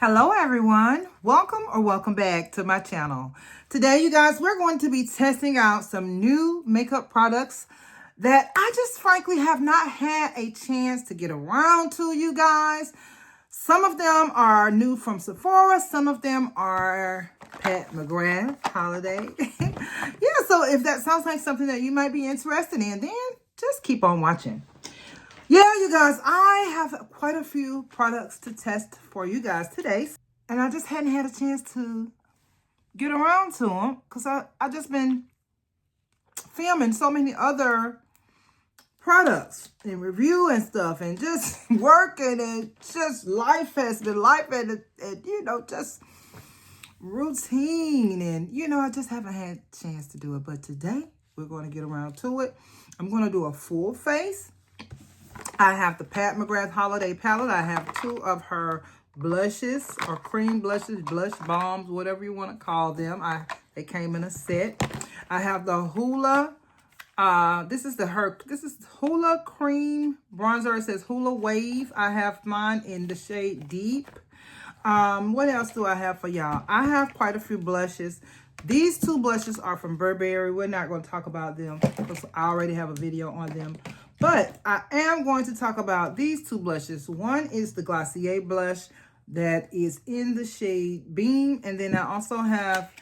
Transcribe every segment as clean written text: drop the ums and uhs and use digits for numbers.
Hello everyone, welcome or welcome back to my channel. Today you guys, we're going to be testing out some new makeup products that I just frankly have not had a chance to get around to, you guys. Some of them are new from Sephora, some of them are Pat McGrath Holiday. Yeah, so if that sounds like something that you might be interested in, then just keep on watching. Yeah, you guys, I have quite a few products to test for you guys today. And I just hadn't had a chance to get around to them because I just been filming so many other products and review and stuff and just working, and just life has been life, and you know, just routine, and you know, I just haven't had a chance to do it. But today we're going to get around to it. I'm going to do a full face. I have the Pat McGrath Holiday palette. I have two of her blushes or cream blushes, blush bombs, whatever you want to call them. They came in a set. I have the Hula. This is Hula cream bronzer. It says Hula Wave. I have mine in the shade Deep. What else do I have for y'all? I have quite a few blushes. These two blushes are from Burberry. We're not going to talk about them because I already have a video on them. But I am going to talk about these two blushes. One is the Glossier blush that is in the shade Beam. And then I also have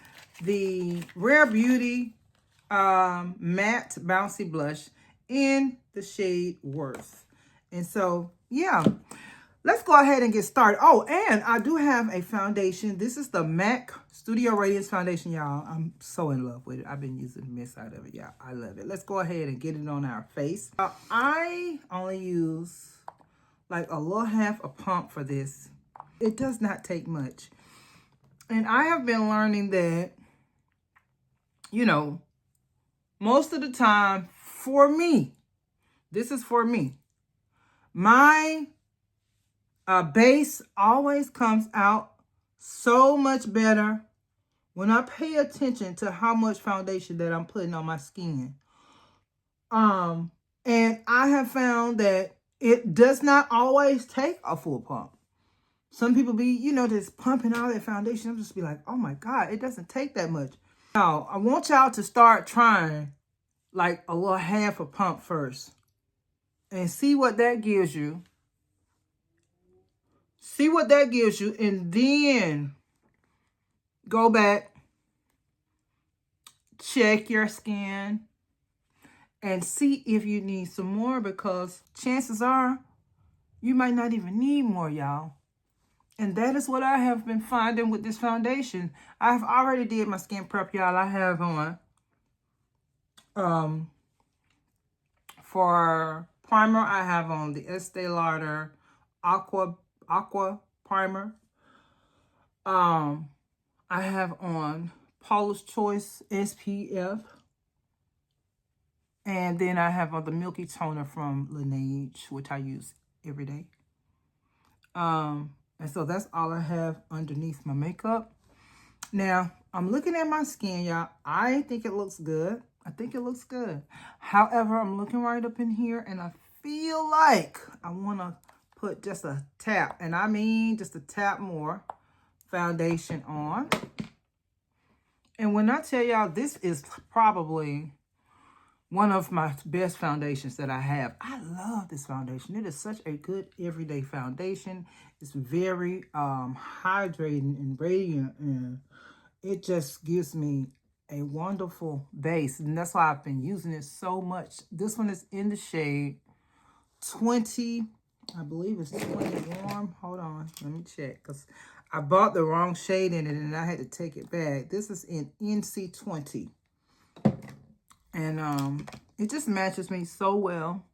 the Rare Beauty matte bouncy blush in the shade Worth. And so, yeah, let's go ahead and get started. Oh, and I do have a foundation. This is the MAC Studio Radiance Foundation, y'all. I'm so in love with it. I've been using the mess out of it, y'all. I love it. Let's go ahead and get it on our face. I only use like a little half a pump for this. It does not take much. And I have been learning that, you know, most of the time, for me, this is for me, my base always comes out so much better when I pay attention to how much foundation that I'm putting on my skin. And I have found that it does not always take a full pump. Some people be, you know, just pumping all that foundation. I'm just be like, oh my God, it doesn't take that much. Now, I want y'all to start trying like a little half a pump first and see what that gives you. See what that gives you, and then go back, check your skin, and see if you need some more, because chances are you might not even need more, y'all. And that is what I have been finding with this foundation. I've already did my skin prep, y'all. I have on, for primer, I have on the Estee Lauder Aqua Primer. I have on Paula's Choice SPF. And then I have on the Milky Toner from Laneige, which I use every day. And so that's all I have underneath my makeup. Now, I'm looking at my skin, y'all. I think it looks good. I think it looks good. However, I'm looking right up in here, and I feel like I want to put just a tap, and I mean just a tap more foundation on. And when I tell y'all, this is probably one of my best foundations that I have. I love this foundation. It is such a good everyday foundation. It's very hydrating and radiant, and it just gives me a wonderful base. And that's why I've been using it so much. This one is in the shade 20. I believe it's 20 warm. Hold on. Let me check, because I bought the wrong shade in it and I had to take it back. This is in NC20. And it just matches me so well.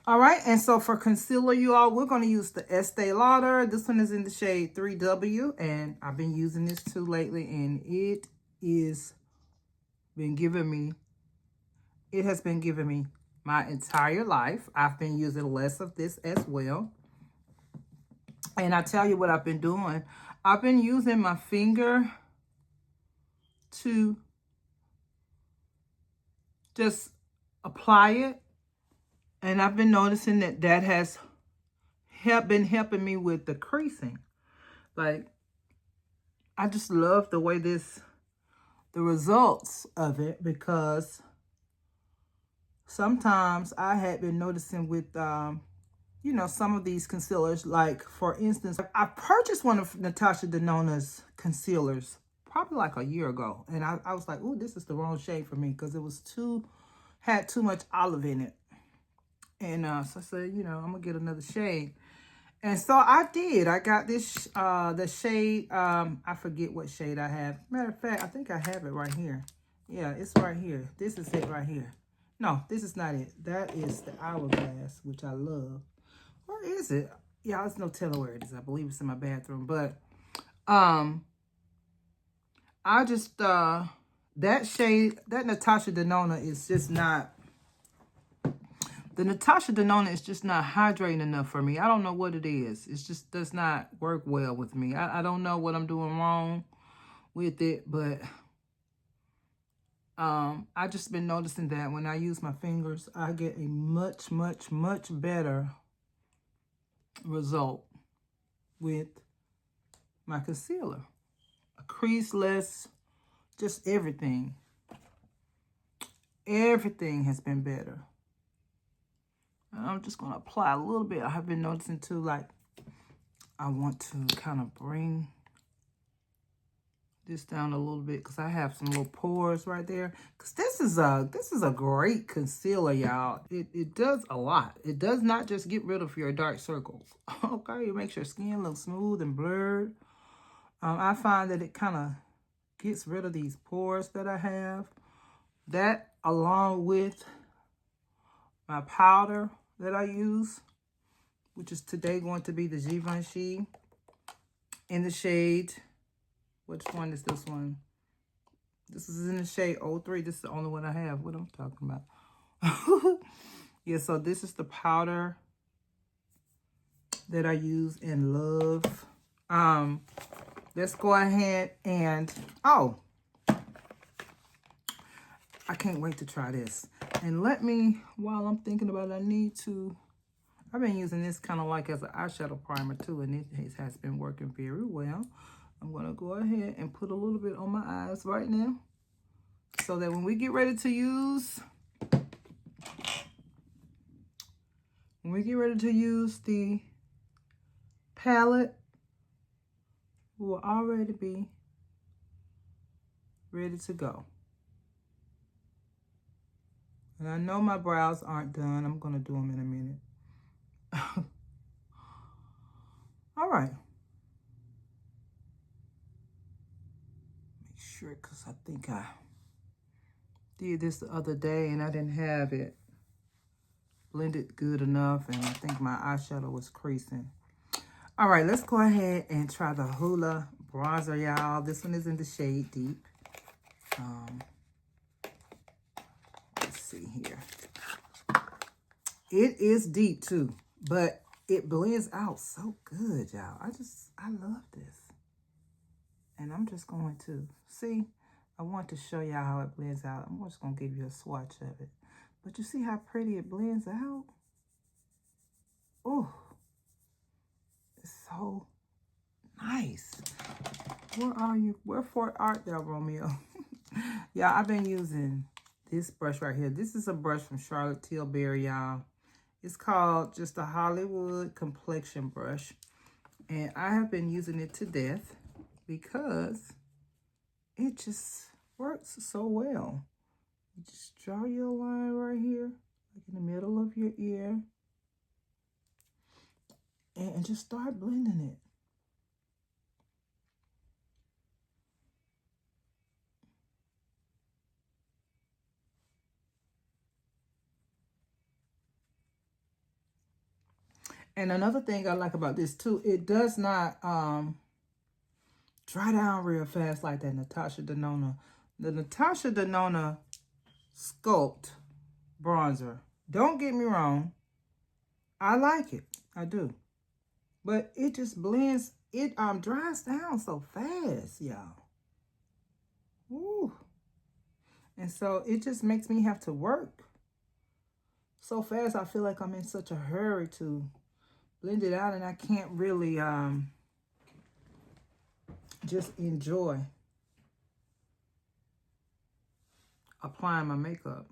All right, and so for concealer, you all, we're going to use the Estee Lauder. This one is in the shade 3W, and I've been using this too lately, and it has been giving me my entire life. I've been using less of this as well. And I tell you what I've been doing. I've been using my finger to just apply it. And I've been noticing that that has been helping me with the creasing. Like, I just love the way the results of it, because sometimes I had been noticing with, you know, some of these concealers, like for instance, I purchased one of Natasha Denona's concealers probably like a year ago. And I was like, oh, this is the wrong shade for me, because it was had too much olive in it. And so I said, you know, I'm gonna get another shade. And so I did. I got this, the shade, I forget what shade I have. Matter of fact, I think I have it right here. Yeah, it's right here. This is it right here. No, this is not it. That is the Hourglass, which I love. Where is it? Yeah, there's no telling where it is. I believe it's in my bathroom. But, I just, that shade, that Natasha Denona is just not, the Natasha Denona is just not hydrating enough for me. I don't know what it is. It just does not work well with me. I don't know what I'm doing wrong with it, but I just been noticing that when I use my fingers, I get a much, much, much better result with my concealer. A crease less, just everything. Everything has been better. I'm just going to apply a little bit. I have been noticing too, like, I want to kind of bring this down a little bit, because I have some little pores right there. Because this is a great concealer, y'all. It does a lot. It does not just get rid of your dark circles. Okay, it makes your skin look smooth and blurred. I find that it kind of gets rid of these pores that I have. That, along with my powder that I use, which is today going to be the Givenchy in the shade. Which one is this one? This is in the shade 03. This is the only one I have. What I'm talking about. Yeah, so this is the powder that I use and love. Let's go ahead and, oh, I can't wait to try this. And let me, while I'm thinking about it, I've been using this kind of like as an eyeshadow primer too, and it has been working very well. I'm going to go ahead and put a little bit on my eyes right now, so that when we get ready to use, the palette, we'll already be ready to go. And I know my brows aren't done. I'm going to do them in a minute. All right. Make sure, because I think I did this the other day and I didn't have it blended good enough, and I think my eyeshadow was creasing. All right, let's go ahead and try the Hoola bronzer, y'all. This one is in the shade Deep. Let's see here. It is deep too, but it blends out so good, y'all. I love this. And I'm just going to, see, I want to show y'all how it blends out. I'm just going to give you a swatch of it. But you see how pretty it blends out? Oh, it's so nice. Where are you? Wherefore art thou, Romeo? Yeah, I've been using this brush right here. This is a brush from Charlotte Tilbury, y'all. It's called just a Hollywood complexion brush. And I have been using it to death because it just works so well. You just draw your line right here, like in the middle of your ear. And just start blending it. And another thing I like about this too, it does not dry down real fast like that Natasha Denona. The Natasha Denona Sculpt bronzer, don't get me wrong, I like it, I do. But it just blends, it dries down so fast, y'all. Ooh. And so it just makes me have to work so fast. I feel like I'm in such a hurry to blend it out and I can't really just enjoy applying my makeup.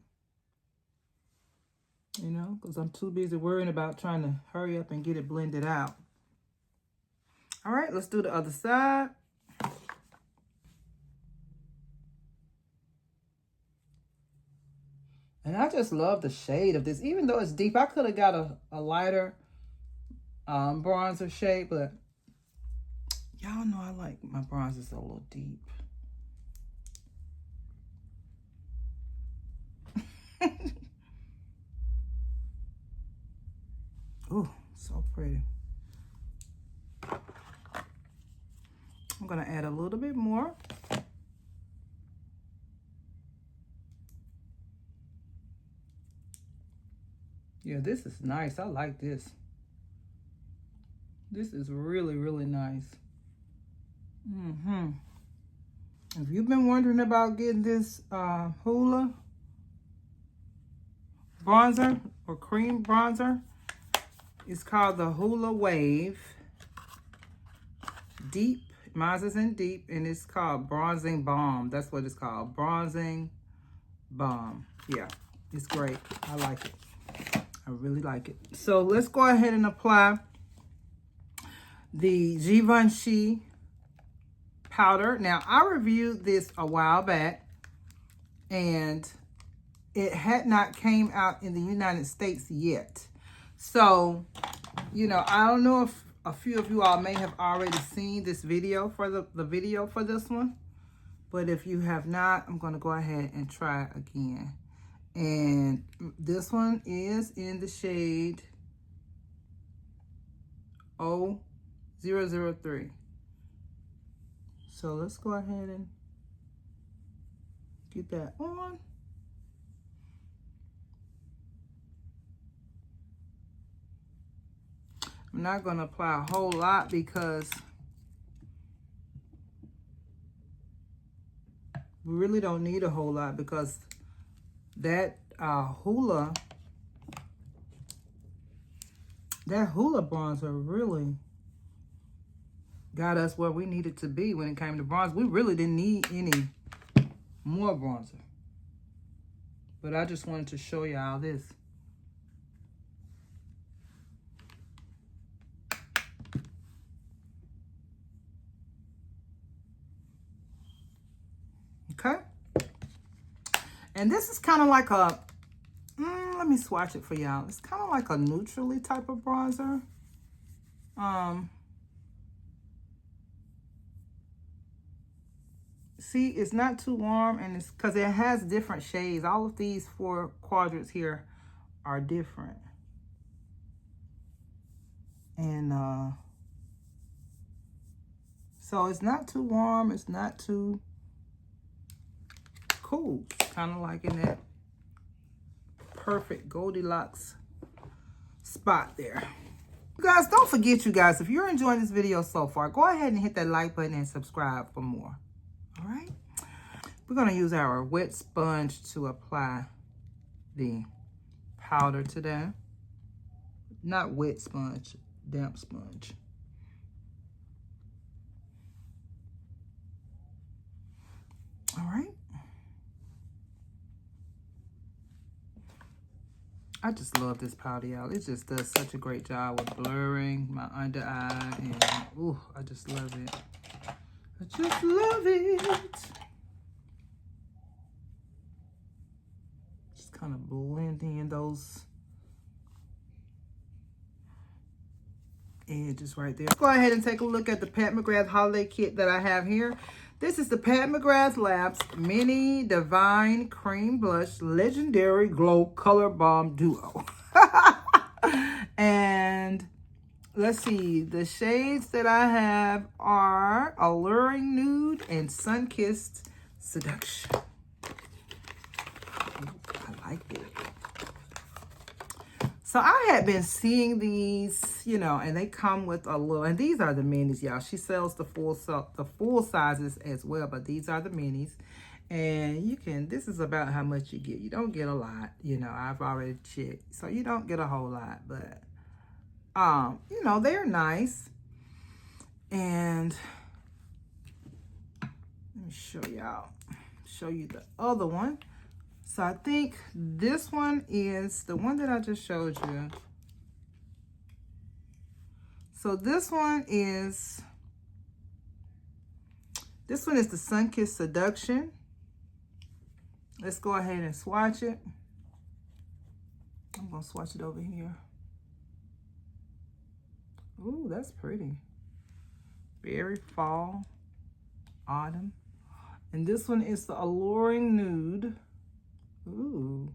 You know, because I'm too busy worrying about trying to hurry up and get it blended out. All right, let's do the other side. And I just love the shade of this. Even though it's deep, I could have got a lighter bronzer shade, but y'all know I like my bronzers a little deep. Ooh, so pretty. I'm gonna add a little bit more. Yeah, this is nice. I like this. This is really, really nice. If you've been wondering about getting this Hoola bronzer or cream bronzer, it's called the Hoola Wave Deep. Mine is in deep, and it's called Bronzing Balm. That's what it's called, Bronzing Balm. Yeah, it's great. I like it. I really like it. So let's go ahead and apply the Givenchy powder. Now, I reviewed this a while back, and it had not came out in the United States yet. So, you know, I don't know if a few of you all may have already seen this video for the video for this one. But if you have not, I'm going to go ahead and try again. And this one is in the shade 003. So let's go ahead and get that on. I'm not going to apply a whole lot because we really don't need a whole lot, because that Hoola bronzer really got us where we needed to be when it came to bronze. We really didn't need any more bronzer. But I just wanted to show y'all this. Okay. And this is kind of like a, let me swatch it for y'all. It's kind of like a neutrally type of bronzer. See, it's not too warm, and it's because it has different shades. All of these 4 quadrants here are different. And so it's not too warm, it's not too cool. Kind of like in that perfect Goldilocks spot there. You guys, don't forget, you guys, if you're enjoying this video so far, go ahead and hit that like button and subscribe for more. All right, we're going to use our wet sponge to apply the powder today. Not wet sponge, damp sponge. All right. I just love this powder, y'all. It just does such a great job with blurring my under eye, and ooh, I just love it. I just love it. Just kind of blending in those edges right there. Let's go ahead and take a look at the Pat McGrath Holiday kit that I have here. This is the Pat McGrath Labs Mini Divine Cream Blush Legendary Glow Color Balm Duo. And let's see, the shades that I have are Alluring Nude and Sun-Kissed Seduction. I like it. So I had been seeing these, you know, and they come with a little, and these are the minis, y'all. She sells the full sizes as well, but these are the minis. And you can, this is about how much you get. You don't get a lot, you know, I've already checked. So you don't get a whole lot, but You know, they're nice. And let me show you the other one. So I think this one is the one that I just showed you. So this one is the Sun-Kissed Seduction. Let's go ahead and swatch it. I'm gonna swatch it over here. Ooh, that's pretty. Very fall, autumn. And this one is the Alluring Nude. Ooh.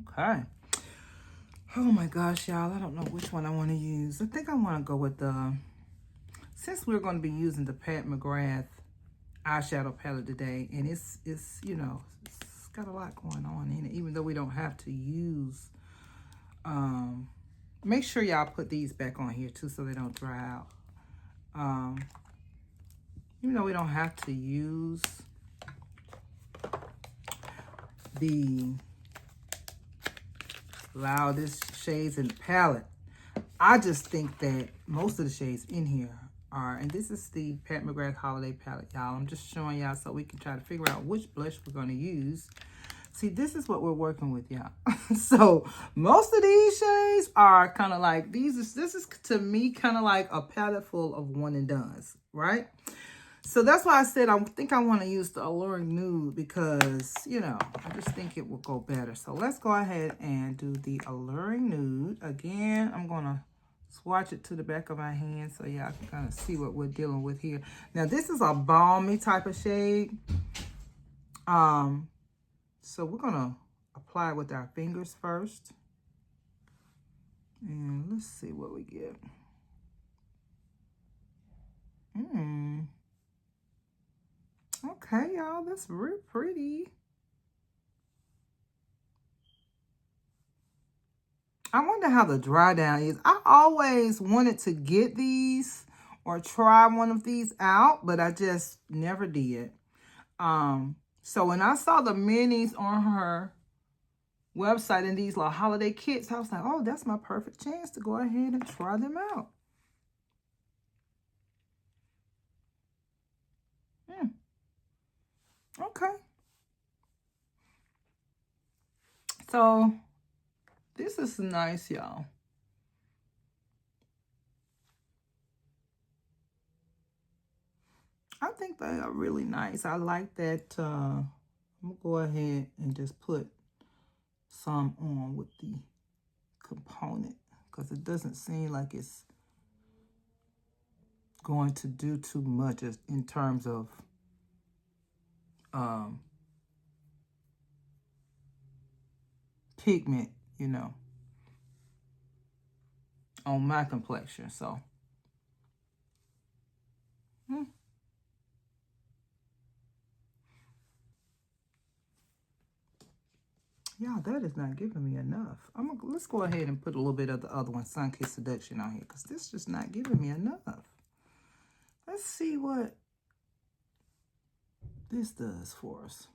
Okay. Oh my gosh, y'all. I don't know which one I want to use. I think I want to go with the, since we're going to be using the Pat McGrath eyeshadow palette today, and it's you know, it's got a lot going on in it, even though we don't have to use, make sure y'all put these back on here too so they don't dry out. Even though we don't have to use the loudest shades in the palette, I just think that most of the shades in here are, and this is the Pat McGrath Holiday palette, y'all. I'm just showing y'all so we can try to figure out which blush we're going to use. See, this is what we're working with, y'all. So most of these shades are kind of like, this is to me kind of like a palette full of one and dones, right? So that's why I said I think I want to use the Alluring Nude because, you know, I just think it will go better. So let's go ahead and do the Alluring Nude. Again, I'm going to swatch it to the back of my hand so y'all can kind of see what we're dealing with here. Now, this is a balmy type of shade. So we're going to apply it with our fingers first. And let's see what we get. Okay, y'all, that's real pretty. I wonder how the dry down is. I always wanted to get these or try one of these out, but I just never did. So when I saw the minis on her website and these little holiday kits, I was like, oh, that's my perfect chance to go ahead and try them out. Okay. So this is nice, y'all. I think they are really nice. I like that. I'm going to go ahead and just put some on with the component because it doesn't seem like it's going to do too much in terms of pigment, you know, on my complexion. So yeah, that is not giving me enough. Let's go ahead and put a little bit of the other one, Sun-Kissed Seduction, on here because this is just not giving me enough. Let's see what this does for us.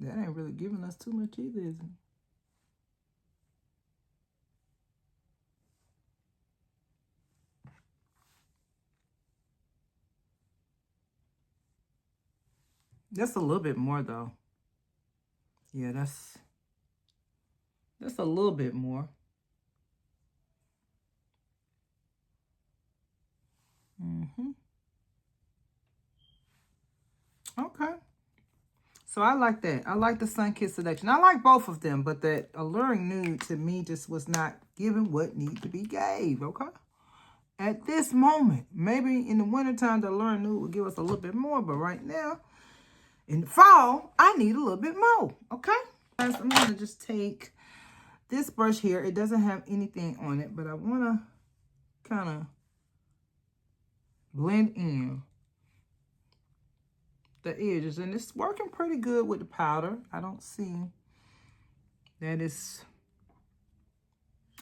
That ain't really giving us too much either, is it? That's a little bit more though. Yeah, that's a little bit more. Okay. So I like that. I like the Sun-Kissed Seduction. I like both of them, but that Alluring Nude to me just was not giving what needed to be gave, okay? At this moment, maybe in the wintertime, the Alluring Nude will give us a little bit more, but right now, in the fall, I need a little bit more, okay? I'm going to just take this brush here. It doesn't have anything on it, but I want to kind of blend in the edges, and it's working pretty good with the powder. I don't see that it's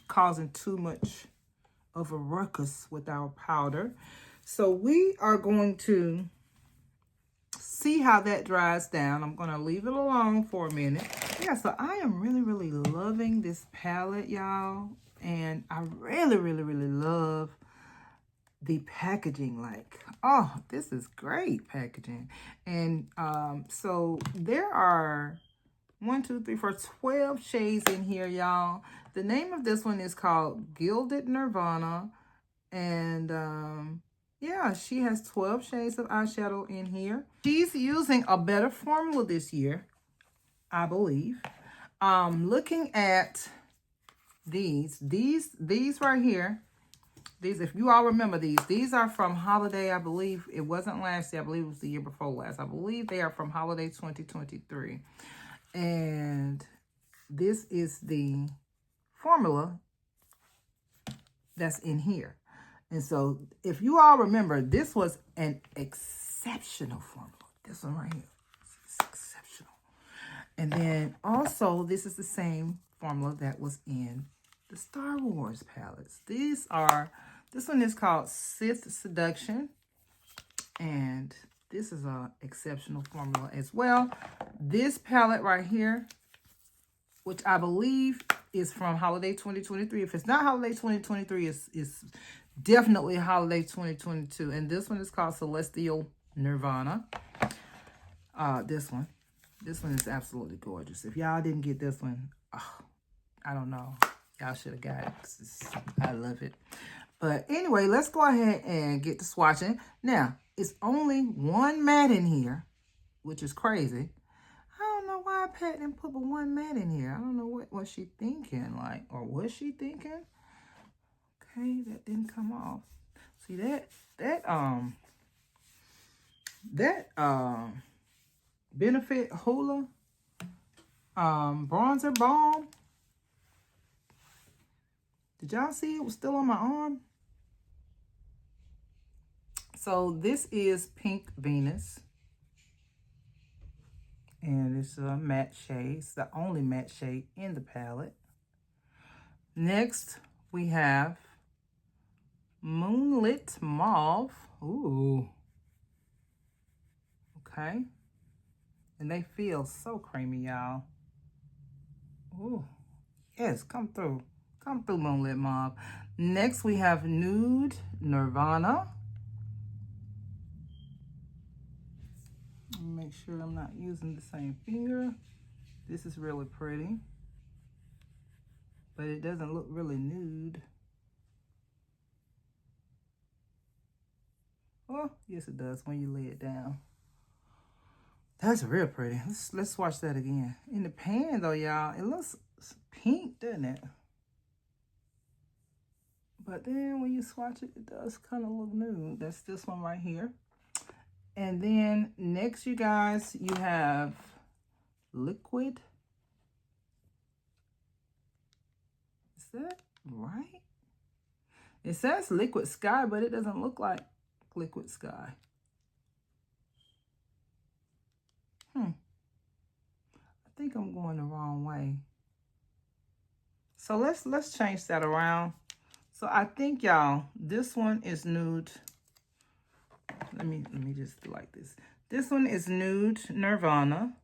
causing too much of a ruckus with our powder. So we are going to see how that dries down. I'm going to leave it alone for a minute. Yeah, so I am really, really loving this palette, y'all. And I really, really, really love the packaging. Like, oh, this is great packaging. And so there are 12 shades in here, y'all. The name of this one is called Gilded Nirvana. And yeah, she has 12 shades of eyeshadow in here. She's using a better formula this year, I believe. Looking at these right here, these, if you all remember these are from Holiday. I believe it wasn't last year. I believe it was the year before last. I believe they are from Holiday 2023. And this is the formula that's in here. And so if you all remember, this was an exceptional formula. This one right here. It's exceptional. And then also, this is the same formula that was in the Star Wars palettes. This one is called Sith Seduction. And this is an exceptional formula as well. This palette right here, which I believe is from Holiday 2023. If it's not Holiday 2023, it's definitely Holiday 2022. And this one is called Celestial Nirvana. This one is absolutely gorgeous. If y'all didn't get this one, oh, I don't know. Y'all should have got it. I love it. But anyway, let's go ahead and get to swatching. Now, it's only one matte in here, which is crazy. I don't know why Pat didn't put one matte in here. I don't know what was she thinking, like, or was she thinking? Okay, that didn't come off. See that Benefit Hoola bronzer balm. Did y'all see it was still on my arm? So this is Pink Venus. And it's a matte shade. It's the only matte shade in the palette. Next, we have Moonlit Mauve. Ooh. Okay. And they feel so creamy, y'all. Ooh. Yes, come through. Come through, Moonlit Mauve. Next, we have Nude Nirvana. Make sure I'm not using the same finger. This is really pretty, but it doesn't look really nude. Oh, yes it does when you lay it down. That's real pretty. Let's swatch that again. In the pan though, y'all, it looks pink, doesn't it? But then when you swatch it, it does kind of look nude. That's this one right here. And then next, you guys, you have Liquid. Is that right? It says Liquid Sky, but it doesn't look like Liquid Sky. I think I'm going the wrong way. So let's change that around. So I think, y'all, this one is nude. Let me just do like this. This one is Nude Nirvana.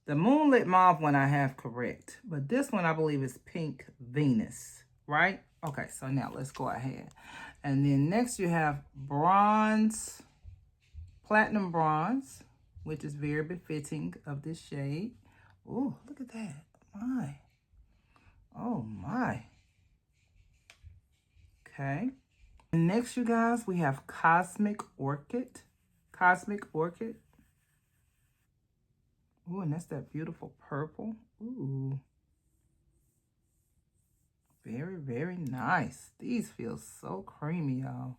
The Moonlit Mauve one I have correct. But this one I believe is Pink Venus, right? Okay, so now let's go ahead. And then next you have Bronze, Platinum Bronze, which is very befitting of this shade. Oh, look at that. My. Oh, my. Okay. Next, you guys, we have Cosmic Orchid. Cosmic Orchid. Ooh, and that's that beautiful purple. Ooh. Very, very nice. These feel so creamy, y'all.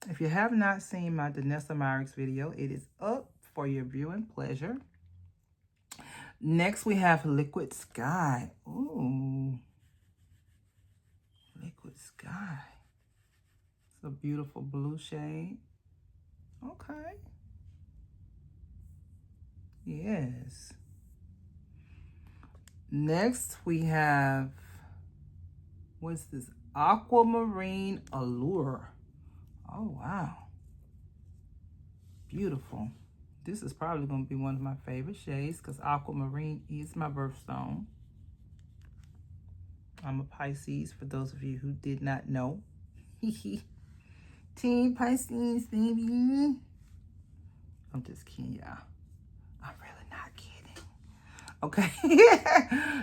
If you have not seen my Danessa Myricks video, it is up for your viewing pleasure. Next, we have Liquid Sky. Ooh. Liquid Sky. A beautiful blue shade. Okay. Yes. Next we have, what's this? Aquamarine Allure. Oh, wow. Beautiful. This is probably going to be one of my favorite shades because aquamarine is my birthstone. I'm a Pisces, for those of you who did not know. Team Pisces, baby. I'm just kidding, y'all. I'm really not kidding. Okay.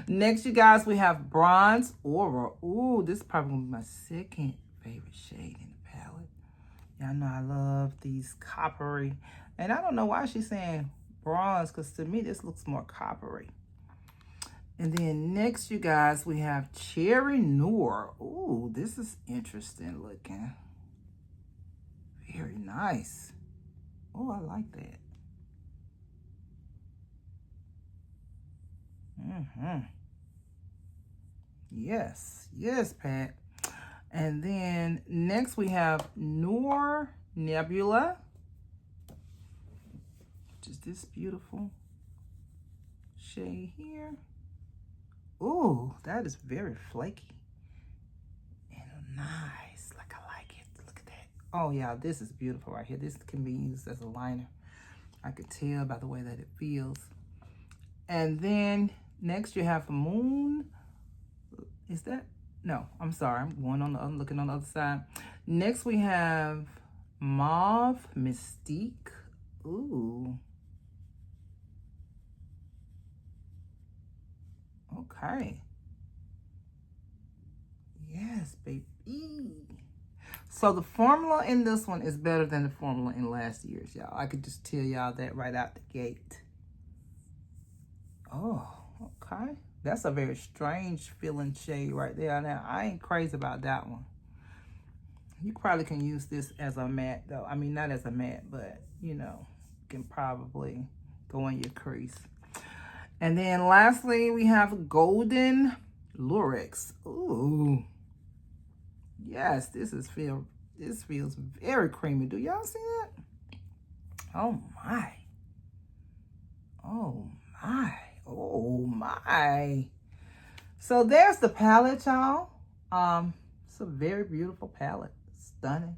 Next, you guys, we have Bronze Aura. Ooh, this is probably going to be my second favorite shade in the palette. Y'all know I love these coppery. And I don't know why she's saying bronze, because to me, this looks more coppery. And then next, you guys, we have Cherry Noir. Ooh, this is interesting looking. Very nice. Oh, I like that. Yes, yes, Pat. And then next we have Noir Nebula, which is this beautiful shade here. Ooh, that is very flaky and nice. Like, I like it. Look at that. Oh, yeah, this is beautiful right here. This can be used as a liner. I could tell by the way that it feels. And then next you have Moon. Is that? No, I'm sorry. I'm going on the other, looking on the other side. Next we have Mauve Mystique. Ooh. Okay. Yes, baby. So the formula in this one is better than the formula in last year's, y'all. I could just tell y'all that right out the gate. Oh, okay. That's a very strange feeling shade right there. Now, I ain't crazy about that one. You probably can use this as a matte, though. I mean, not as a matte, but, you know, can probably go in your crease. And then lastly, we have Golden Lurex. Ooh. Yes, this feels very creamy. Do y'all see that? Oh my. Oh my. Oh my. So there's the palette, y'all. It's a very beautiful palette. Stunning.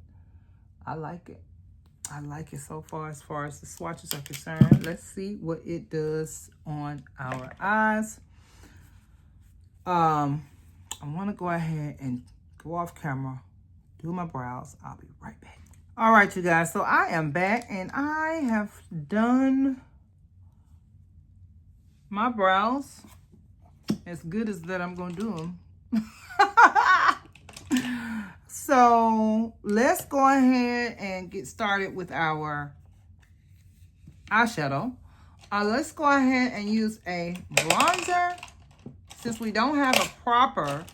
I like it. I like it so far as the swatches are concerned. Let's see what it does on our eyes. I want to go ahead and go off camera, do my brows. I'll be right back. All right, you guys. So I am back and I have done my brows as good as that I'm going to do them. So let's go ahead and get started with our eyeshadow. Let's go ahead and use a bronzer. Since we don't have a proper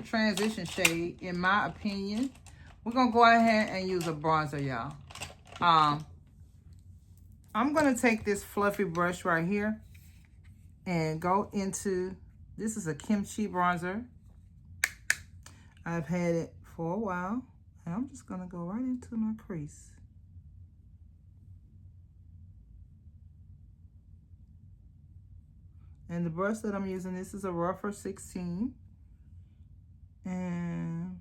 transition shade, in my opinion, we're going to go ahead and use a bronzer, y'all. I'm going to take this fluffy brush right here and go into, this is a kimchi bronzer. I've had it for a while, and I'm just going to go right into my crease. And the brush that I'm using, this is a rougher 16. And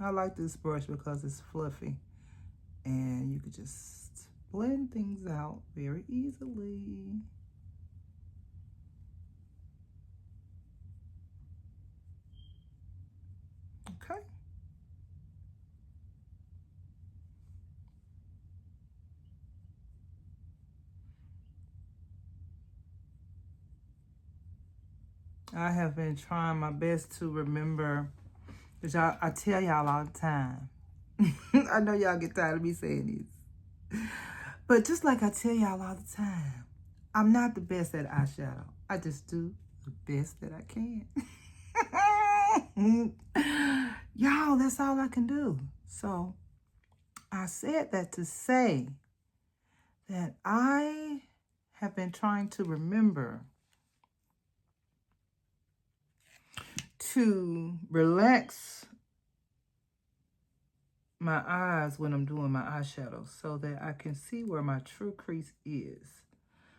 I like this brush because it's fluffy. And you could just blend things out very easily. Okay. I have been trying my best to remember, because I tell y'all all the time. I know y'all get tired of me saying this. But just like I tell y'all all the time, I'm not the best at eyeshadow. I just do the best that I can. Y'all, that's all I can do. So I said that to say that I have been trying to remember to relax my eyes when I'm doing my eyeshadow so that I can see where my true crease is.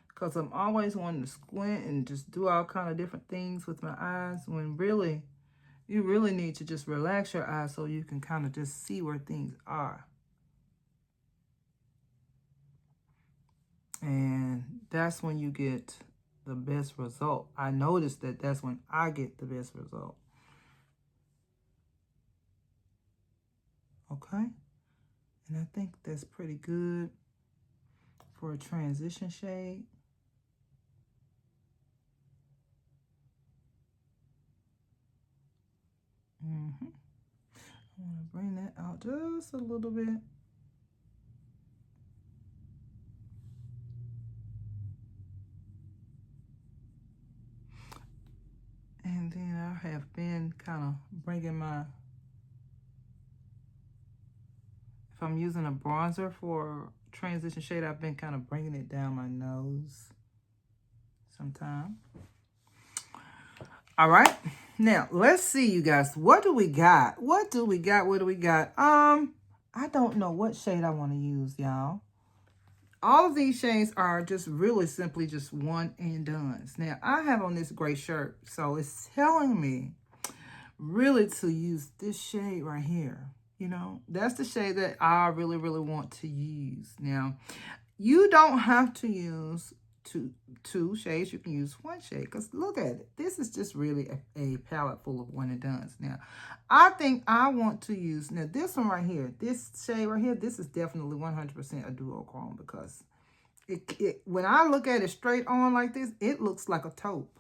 Because I'm always wanting to squint and just do all kind of different things with my eyes when really, you really need to just relax your eyes so you can kind of just see where things are. And that's when you get the best result. I noticed that that's when I get the best result. Okay. And I think that's pretty good for a transition shade. I want to bring that out just a little bit. And then I have been kind of bringing my, if I'm using a bronzer for transition shade, I've been kind of bringing it down my nose sometime. All right. Now, let's see, you guys. What do we got? What do we got? What do we got? I don't know what shade I want to use, y'all. All of these shades are just really simply just one and dones. Now, I have on this gray shirt, so it's telling me really to use this shade right here. You know, that's the shade that I really, really want to use. Now, you don't have to use two shades. You can use one shade, because look at it. This is just really a palette full of one and dones. Now, I think I want to use, now this one right here, this shade right here, this is definitely 100% a duochrome, because it when I look at it straight on like this, it looks like a taupe.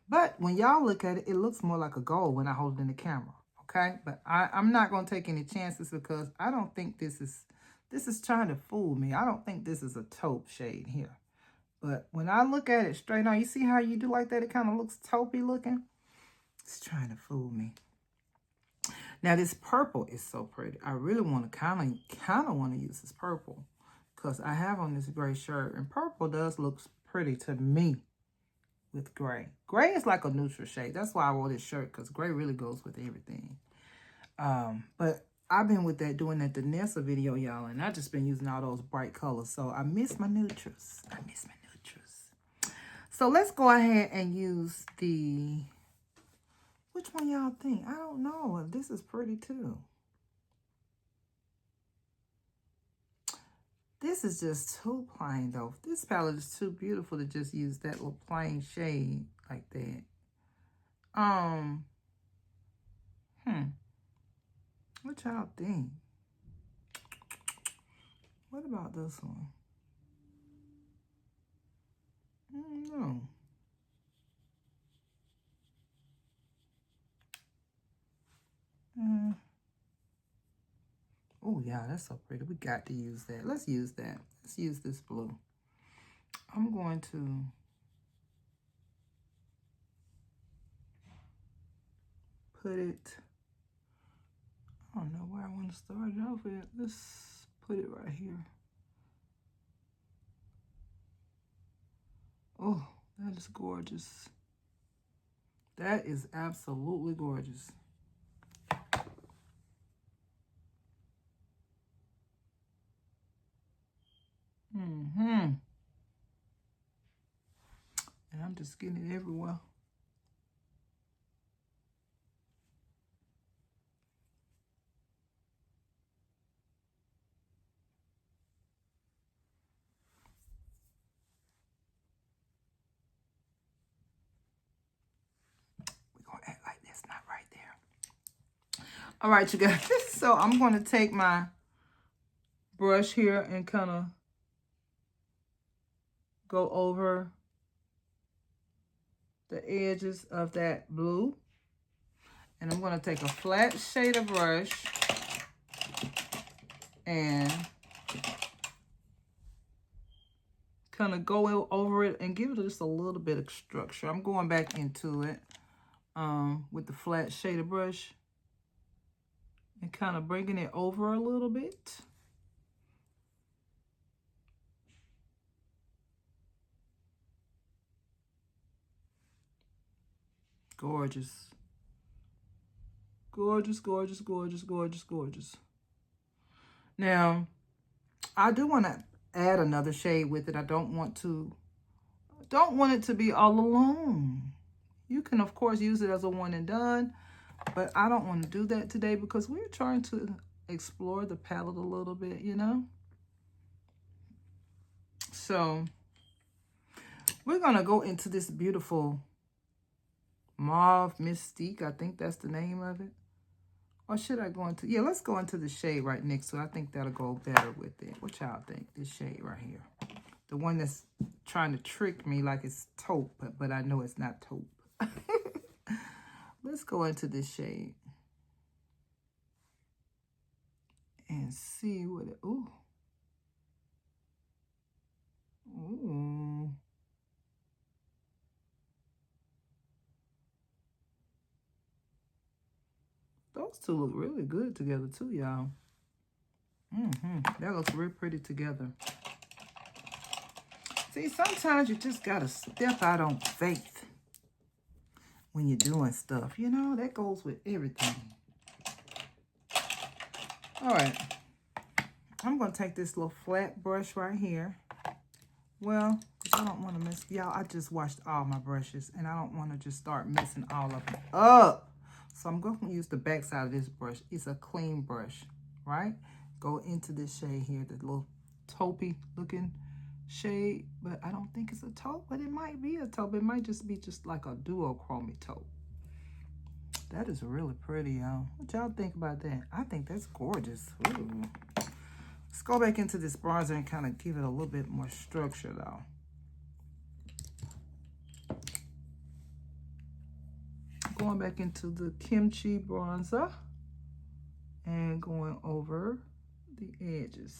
But when y'all look at it, it looks more like a gold when I hold it in the camera. Okay, but I'm not going to take any chances, because I don't think this is trying to fool me. I don't think this is a taupe shade here. But when I look at it straight on, you see how you do like that? It kind of looks taupey looking. It's trying to fool me. Now this purple is so pretty. I really want to kind of want to use this purple, because I have on this gray shirt, and purple does look pretty to me with gray. Gray is like a neutral shade. That's why I wore this shirt, because gray really goes with everything. But I've been with that, doing that Danessa video, y'all, and I've just been using all those bright colors. So I miss my neutrals. I miss my neutrals. So let's go ahead and use the, which one y'all think? I don't know. This is pretty too. This is just too plain though. This palette is too beautiful to just use that little plain shade like that. What y'all think? What about this one? No. Oh, yeah, that's so pretty. We got to use that. Let's use that. Let's use this blue. I'm going to put it, I don't know where I want to start it off with. Let's put it right here. Oh, that is gorgeous. That is absolutely gorgeous. And I'm just getting it everywhere. We're going to act like that's not right there. All right, you guys. So I'm going to take my brush here and kind of go over the edges of that blue. And I'm going to take a flat shader brush and kind of go over it and give it just a little bit of structure. I'm going back into it with the flat shader brush and kind of bringing it over a little bit. Gorgeous. Gorgeous, gorgeous, gorgeous, gorgeous, gorgeous. Now, I do want to add another shade with it. I don't want it to be all alone. You can, of course, use it as a one and done, but I don't want to do that today, because we're trying to explore the palette a little bit, you know? So We're going to go into this beautiful Mauve Mystique. I think that's the name of it. Or should I go into... Yeah, let's go into the shade right next to it. I think that'll go better with it. What y'all think? This shade right here. The one that's trying to trick me like it's taupe, but I know it's not taupe. Let's go into this shade. And see what it... Ooh. Ooh. Those two look really good together too, y'all. That looks real pretty together. See, sometimes you just gotta step out on faith when you're doing stuff. You know, that goes with everything. All right. I'm gonna take this little flat brush right here. Well, I don't want to mess, y'all, I just washed all my brushes and I don't want to just start messing all of them up. So I'm going to use the back side of this brush. It's a clean brush, right? Go into this shade here, the little taupey looking shade, but I don't think it's a taupe, but it might be a taupe. It might just be just like a duochrome taupe. That is really pretty, y'all. What y'all think about that? I think that's gorgeous. Ooh. Let's go back into this bronzer and kind of give it a little bit more structure, though. Going back into the kimchi bronzer and going over the edges.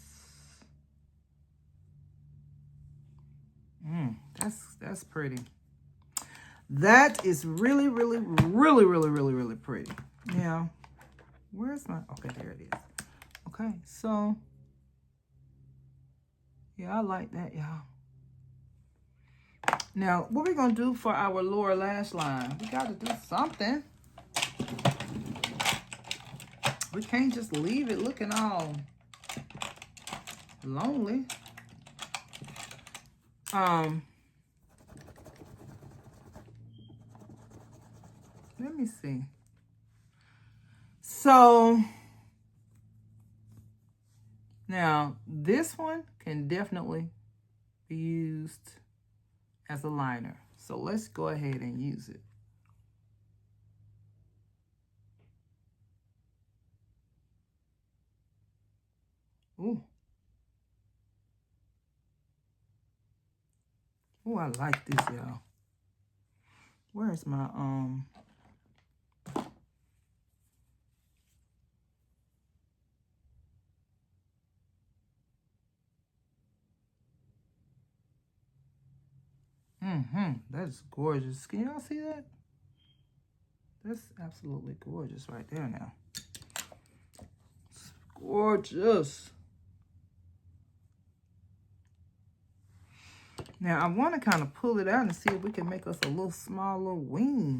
That's pretty. That is really, really, really, really, really, really pretty. Yeah. Where's my... Okay, there it is. Okay, so... Yeah, I like that, y'all. Now, what we're going to do for our lower lash line, we got to do something. We can't just leave it looking all lonely. Let me see. So, now, this one can definitely be used as a liner. So let's go ahead and use it. Ooh. Ooh, I like this, y'all. Where's my, that is gorgeous. Can y'all see that? That's absolutely gorgeous right there now. It's gorgeous. Now, I want to kind of pull it out and see if we can make us a little small little wing.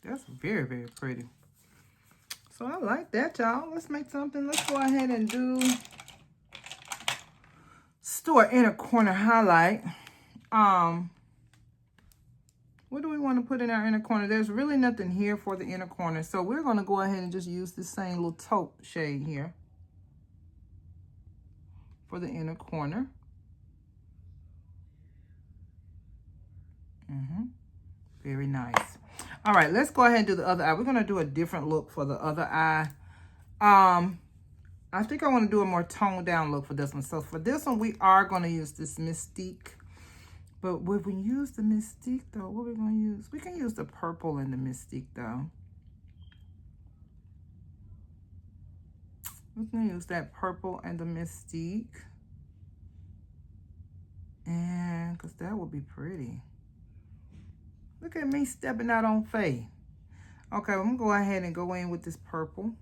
That's very, very pretty. So I like that, y'all. Let's make something. Let's go ahead and do Store Inner Corner Highlight. What do we want to put in our inner corner? There's really nothing here for the inner corner. So we're going to go ahead and just use this same little taupe shade here for the inner corner. Very nice. All right, let's go ahead and do the other eye. We're going to do a different look for the other eye. I think I want to do a more toned down look for this one. So for this one, we are going to use this Mystique. But when we use the Mystique, though, what are we going to use? We can use the purple in the Mystique, though. We're going to use that purple and the Mystique. And, because that would be pretty. Look at me stepping out on faith. Okay, I'm going to go ahead and go in with this purple.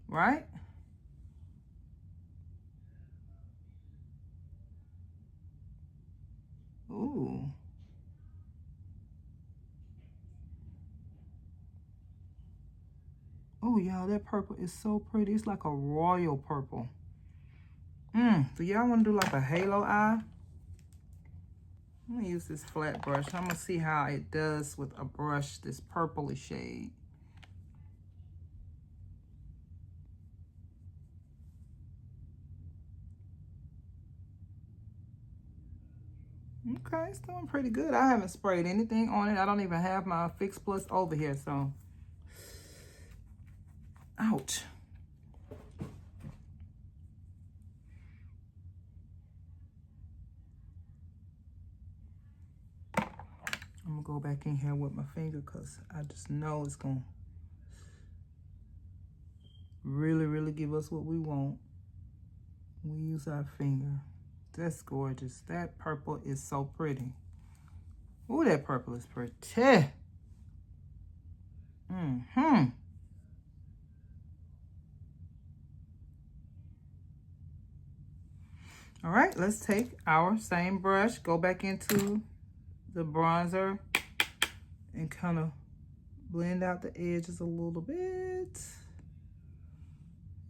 Right? Ooh. Oh, y'all, that purple is so pretty. It's like a royal purple. Do y'all want to do like a halo eye? I'm going to use this flat brush. I'm going to see how it does with a brush, this purpley shade. Okay, it's doing pretty good. I haven't sprayed anything on it. I don't even have my Fix Plus over here, so. Ouch. I'm gonna go back in here with my finger because I just know it's gonna really give us what we want. We use our finger. That's gorgeous. That purple is so pretty. Ooh, that purple is pretty. All right, let's take our same brush, go back into the bronzer and kind of blend out the edges a little bit.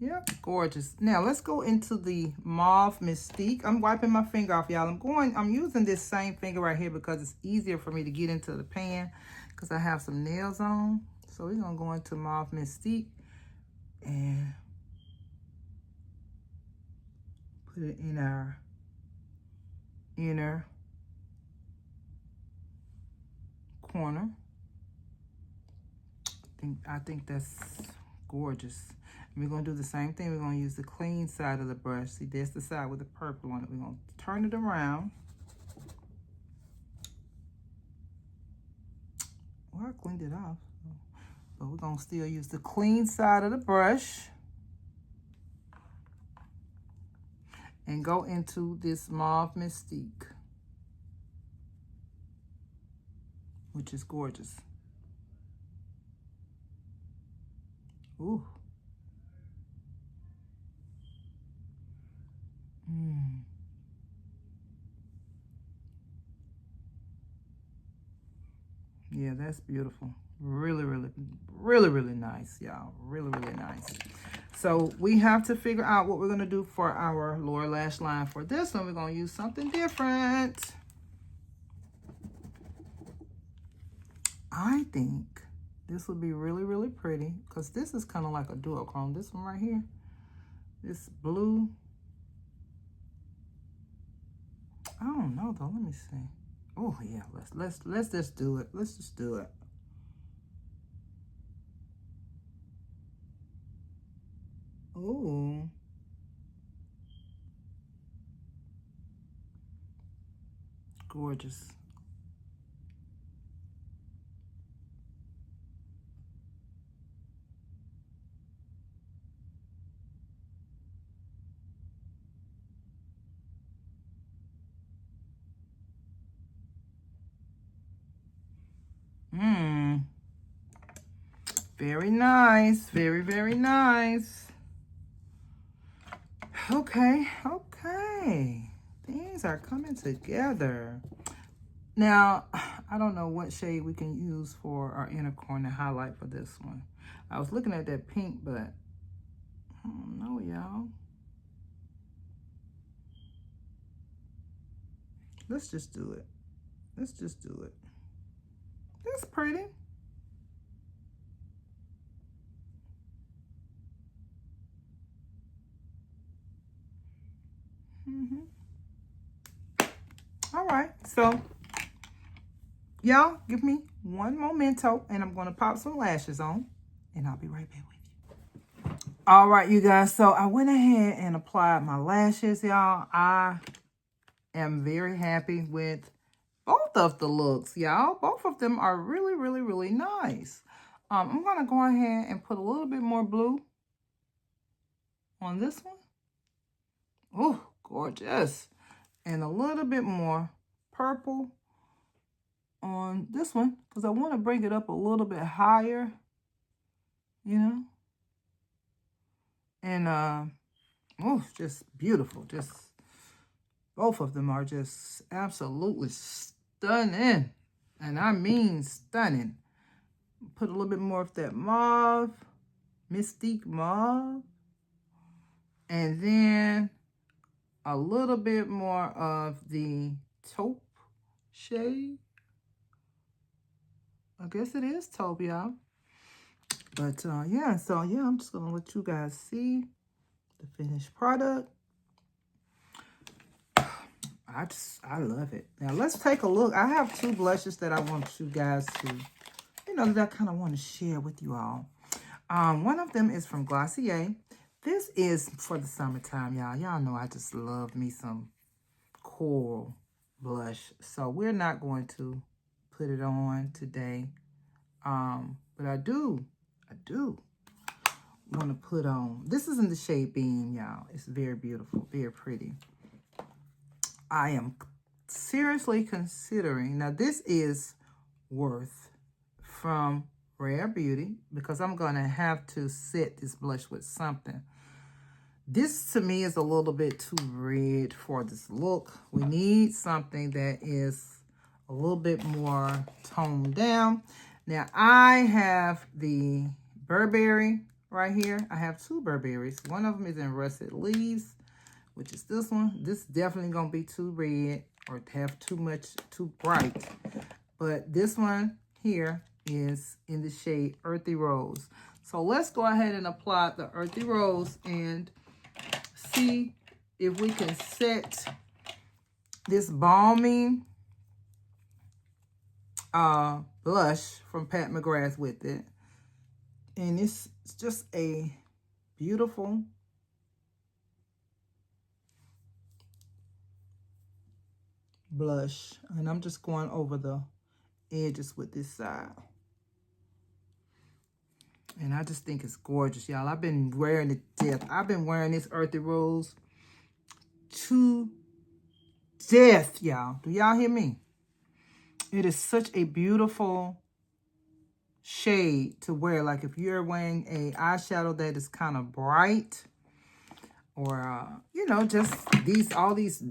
Yep, gorgeous. Now let's go into the Mauve Mystique. I'm wiping my finger off, y'all. I'm using this same finger right here because it's easier for me to get into the pan because I have some nails on. So we're gonna go into Mauve Mystique and put it in our inner corner. I think that's gorgeous. And we're gonna do the same thing. We're gonna use the clean side of the brush. See, that's the side with the purple on it. We're gonna turn it around. Well, I cleaned it off, but we're gonna still use the clean side of the brush and go into this Mauve Mystique, which is gorgeous. Ooh. Yeah, that's beautiful. Really nice, y'all. Really nice. So we have to figure out what we're gonna do for our lower lash line. For this one, we're gonna use something different. I think this would be really pretty because this is kind of like a duochrome. This one right here, this blue. I don't know though. Let me see. Oh yeah, let's just do it. Let's just do it. Ooh. Gorgeous. Very nice. Very nice. Okay. Things are coming together. Now, I don't know what shade we can use for our inner corner highlight for this one. I was looking at that pink, but I don't know, y'all. Let's just do it. Let's just do it. That's pretty. All right, so y'all give me one momento and I'm gonna pop some lashes on and I'll be right back with you. All right, you guys, so I went ahead and applied my lashes, y'all. I am very happy with both of the looks, y'all. Both of them are really nice. I'm gonna go ahead and put a little bit more blue on this one. Oh, gorgeous. And a little bit more purple on this one because I want to bring it up a little bit higher, you know. And oh, just beautiful. Just both of them are just absolutely stunning, and I mean stunning. Put a little bit more of that mauve Mystique Mauve. And then a little bit more of the taupe shade. I guess it is taupe, y'all. But yeah, so yeah, I'm just gonna let you guys see the finished product. I love it. Now let's take a look. I have two blushes that I want you guys to, you know, that I kind of want to share with you all. One of them is from Glossier. This is for the summertime, y'all. Y'all know I just love me some coral blush. So we're not going to put it on today. But I do want to put on. This is in the shade Beam, y'all. It's very beautiful, very pretty. I am seriously considering, now this is Worth from Rare Beauty, because I'm going to have to set this blush with something. This to me is a little bit too red for this look. We need something that is a little bit more toned down. Now I have the Burberry right here. I have two Burberrys. One of them is in Russet Leaves, which is this one. This is definitely going to be too red or have too bright. But this one here is in the shade Earthy Rose. So let's go ahead and apply the Earthy Rose and see if we can set this balmy blush from Pat McGrath with it. And it's just a beautiful blush. And I'm just going over the edges with this side. And I just think it's gorgeous, y'all. I've been wearing it to death. I've been wearing this Earthy Rose to death, y'all. Do y'all hear me? It is such a beautiful shade to wear. Like if you're wearing a eyeshadow that is kind of bright, or you know, just all these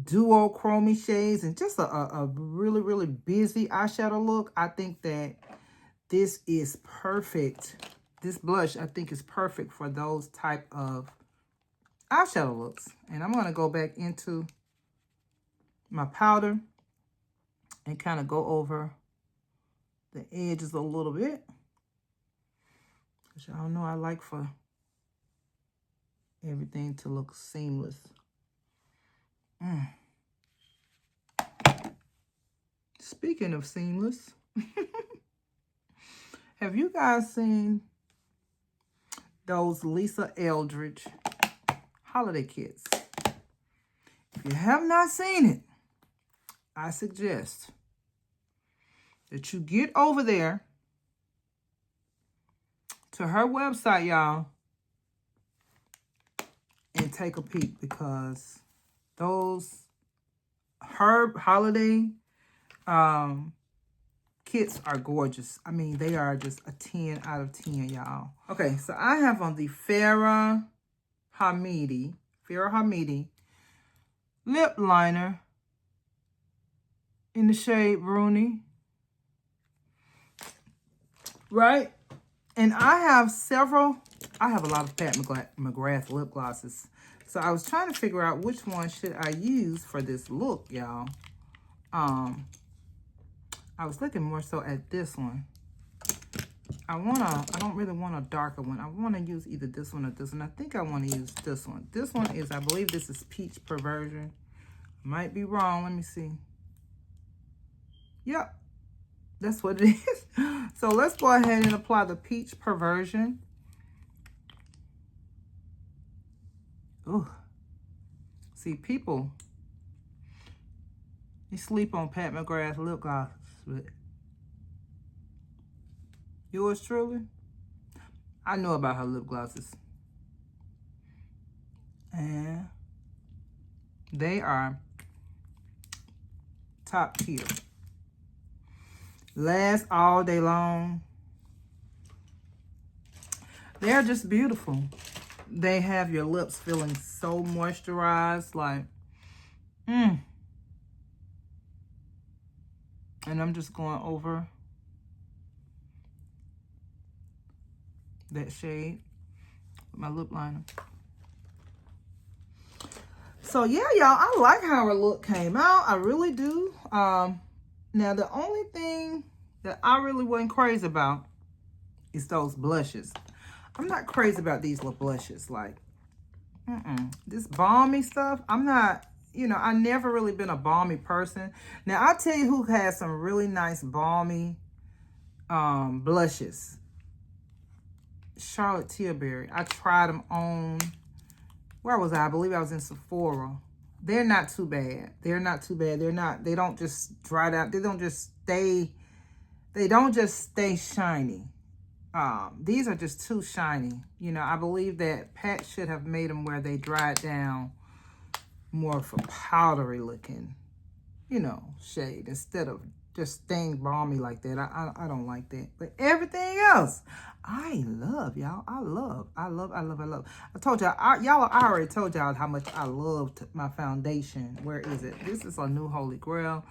duochrome shades, and just a really, really busy eyeshadow look, I think that this is perfect. This blush, I think, is perfect for those type of eyeshadow looks. And I'm going to go back into my powder and kind of go over the edges a little bit. Because y'all know I like for everything to look seamless. Speaking of seamless, have you guys seen those Lisa Eldridge holiday kits? If you have not seen it, I suggest that you get over there to her website, y'all, and take a peek, because those her holiday kits are gorgeous. I mean, they are just a 10 out of 10, y'all. Okay, so I have on the Farrah Hamidi lip liner in the shade Bruni. Right? And I have a lot of Pat McGrath lip glosses. So I was trying to figure out which one should I use for this look, y'all. I was looking more so at this one. I don't really want a darker one. I want to use either this one or this one. I think I want to use this one. This one is, I believe this is Peach Perversion. Might be wrong. Let me see. Yep. That's what it is. So let's go ahead and apply the Peach Perversion. Ooh. See, people, you sleep on Pat McGrath lip glosses, but yours truly, I know about her lip glosses. And they are top tier. Last all day long. They're just beautiful. They have your lips feeling so moisturized, like, And I'm just going over that shade with my lip liner. So yeah, y'all, I like how her look came out. I really do. Now the only thing that I really wasn't crazy about is those blushes. I'm not crazy about these little blushes. Like, this balmy stuff, I'm not, you know, I never really been a balmy person. Now I'll tell you who has some really nice balmy blushes. Charlotte Tilbury. I tried them on, where was I? I believe I was in Sephora. They're not too bad. They're not too bad. They don't just dry out. They don't just stay shiny. These are just too shiny. You know, I believe that Pat should have made them where they dried down more for powdery looking, you know, shade instead of just staying balmy like that. I don't like that. But everything else, I love, y'all. I love. I told y'all, I already told y'all how much I loved my foundation. Where is it? This is a new Holy Grail.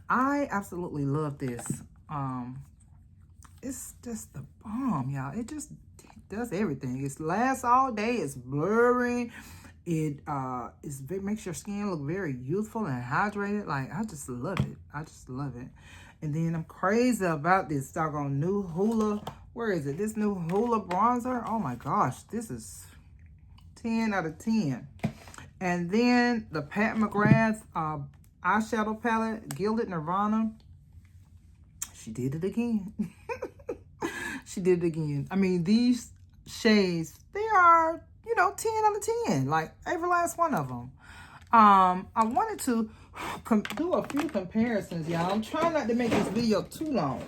I absolutely love this. It's just the bomb, y'all. It just does everything. It lasts all day. It's blurring. It makes your skin look very youthful and hydrated. Like, I just love it. I just love it. And then I'm crazy about this doggone new Hoola. Where is it? This new Hoola bronzer. Oh my gosh, this is 10 out of 10. And then the Pat McGrath eyeshadow palette, Gilded Nirvana. She did it again. She did it again. I mean, these shades, they are, you know, 10 out of 10. Like, every last one of them. I wanted to do a few comparisons, y'all. I'm trying not to make this video too long.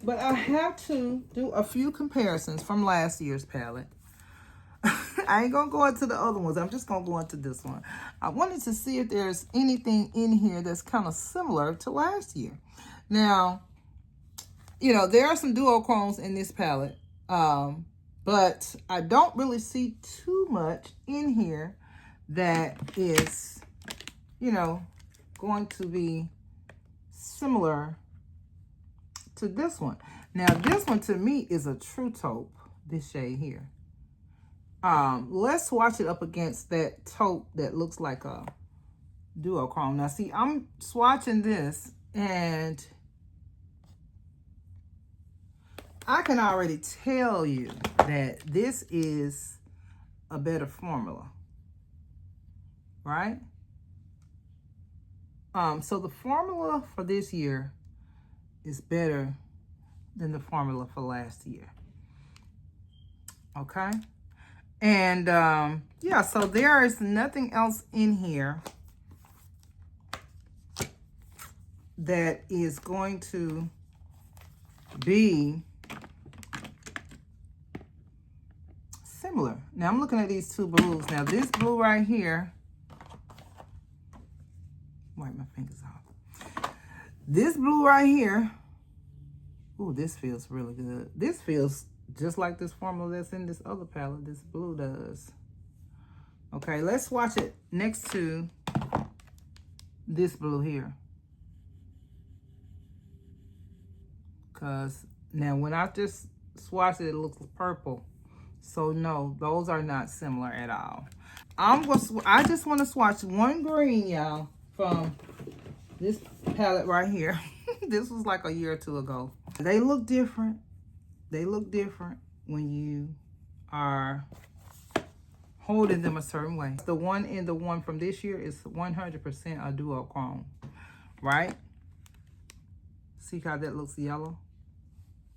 But I have to do a few comparisons from last year's palette. I ain't going to go into the other ones. I'm just going to go into this one. I wanted to see if there's anything in here that's kind of similar to last year. Now, you know, there are some duochromes in this palette, but I don't really see too much in here that is, you know, going to be similar to this one. Now, this one to me is a true taupe, this shade here. Let's swatch it up against that taupe that looks like a duochrome. Now, see, I'm swatching this, and I can already tell you that this is a better formula, right? So the formula for this year is better than the formula for last year. Okay? And yeah, so there is nothing else in here that is going to be similar. Now I'm looking at these two blues. Now this blue right here, wipe my fingers off. This blue right here, ooh, this feels really good. This feels just like this formula that's in this other palette, this blue does. Okay, let's swatch it next to this blue here. Because now when I just swatch it, it looks purple. So no, those are not similar at all. I just want to swatch one green, y'all, from this palette right here. This was like a year or two ago. They look different. They look different when you are holding them a certain way. The one in the one from this year is 100% a duochrome, right? See how that looks yellow?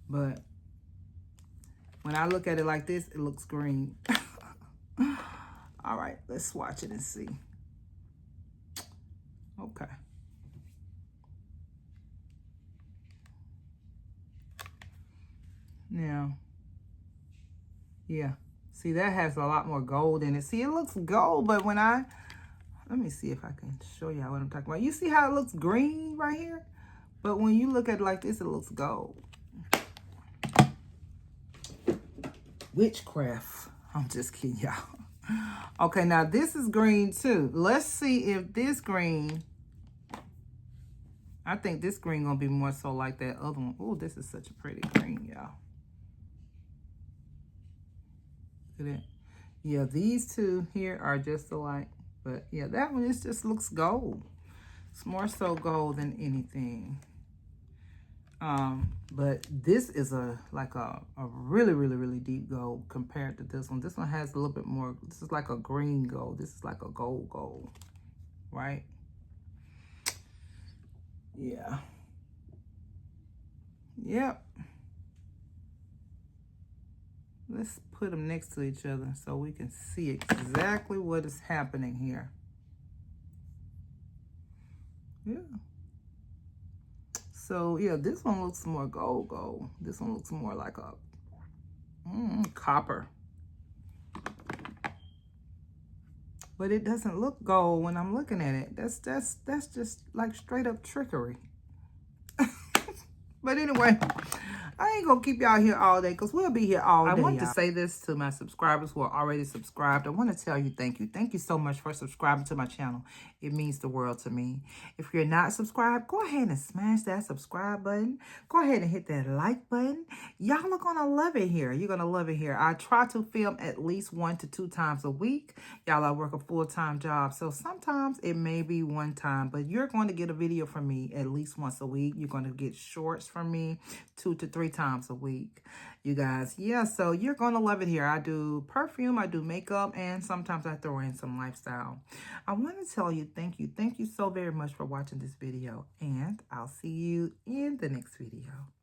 But when I look at it like this, it looks green. All right, let's swatch it and see. Okay. Now, yeah. See, that has a lot more gold in it. See, it looks gold, but when let me see if I can show y'all what I'm talking about. You see how it looks green right here? But when you look at it like this, it looks gold. Witchcraft. I'm just kidding, y'all. Okay, now this is green too. Let's see if this green, I think this green gonna be more so like that other one. Oh, this is such a pretty green, y'all. Look at it. Yeah, these two here are just alike. But yeah, that one just looks gold. It's more so gold than anything. But this is like a really, really, really deep gold compared to this one. This one has a little bit more. This is like a green gold. This is like a gold, right? Yeah. Yep. Let's put them next to each other so we can see exactly what is happening here. Yeah. So, yeah, this one looks more gold. This one looks more like a copper. But it doesn't look gold when I'm looking at it. That's just like straight up trickery. But anyway, I ain't gonna keep y'all here all day because we'll be here all day. I want to say this to my subscribers who are already subscribed. I want to tell you thank you. Thank you so much for subscribing to my channel. It means the world to me. If you're not subscribed, go ahead and smash that subscribe button. Go ahead and hit that like button. Y'all are gonna love it here. You're gonna love it here. I try to film at least 1 to 2 times a week. Y'all, I work a full-time job, so sometimes it may be one time, but you're going to get a video from me at least once a week. You're going to get shorts from me 2 to 3 times a week, you guys. Yeah, so you're gonna love it here. I do perfume, I do makeup, and sometimes I throw in some lifestyle. I want to tell you thank you so very much for watching this video, and I'll see you in the next video.